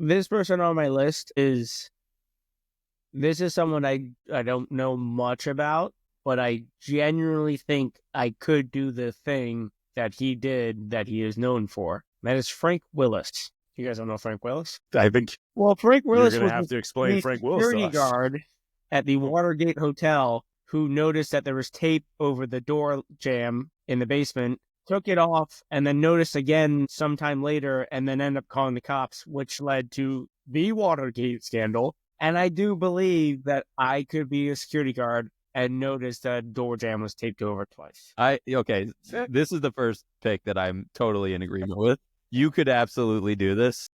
This person on my list this is someone I don't know much about, but I genuinely think I could do the thing that he did that he is known for. That is Frank Willis. You guys don't know Frank Willis? I think Well, Frank you're Willis going was to have to explain the Frank Willis to security us. guard at the Watergate Hotel who noticed that there was tape over the door jamb in the basement, took it off, and then noticed again sometime later, and then ended up calling the cops, which led to the Watergate scandal. And I do believe that I could be a security guard and notice that door jamb was taped over twice. Okay, this is the first pick that I'm totally in agreement with. You could absolutely do this.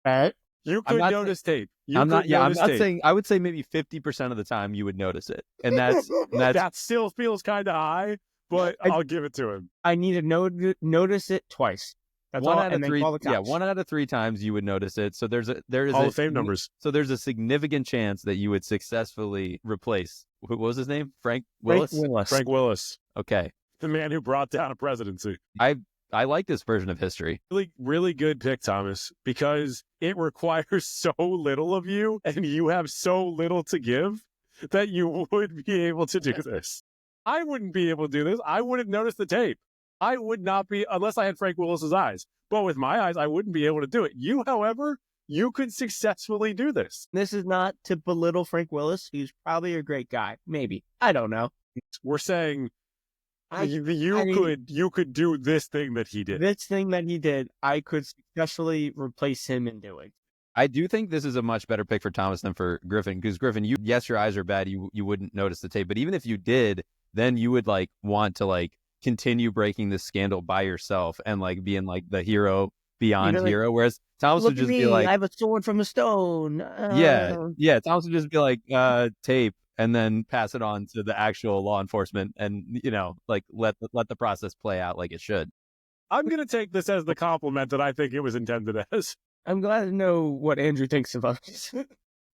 You could notice tape. I'm not saying, I would say maybe 50% of the time you would notice it. And that still feels kind of high, but I'll give it to him. I need to notice it twice. That's one all, out of three. Yeah, 1 out of 3 times you would notice it. So there is Hall of Fame numbers. So there's a significant chance that you would successfully replace. What was his name? Frank Willis. Frank Willis. Okay. The man who brought down a presidency. I like this version of history. Really, really good pick, Thomas, because it requires so little of you and you have so little to give that you would be able to do this. I wouldn't be able to do this. I wouldn't notice the tape. I would not be, unless I had Frank Willis's eyes. But with my eyes, I wouldn't be able to do it. You, however, you could successfully do this. This is not to belittle Frank Willis. He's probably a great guy. Maybe. I don't know. We're saying you could do this thing that he did. This thing that he did, I could successfully replace him in doing. I do think this is a much better pick for Thomas than for Griffin, because Griffin, yes, your eyes are bad. You wouldn't notice the tape, but even if you did, then you would want to continue breaking this scandal by yourself and being the hero beyond hero. Whereas Thomas would just be like, I have a sword from a stone. Yeah. Thomas would just be like, tape, and then pass it on to the actual law enforcement, and let the process play out like it should. I'm gonna take this as the compliment that I think it was intended as. I'm glad to know what Andrew thinks of us.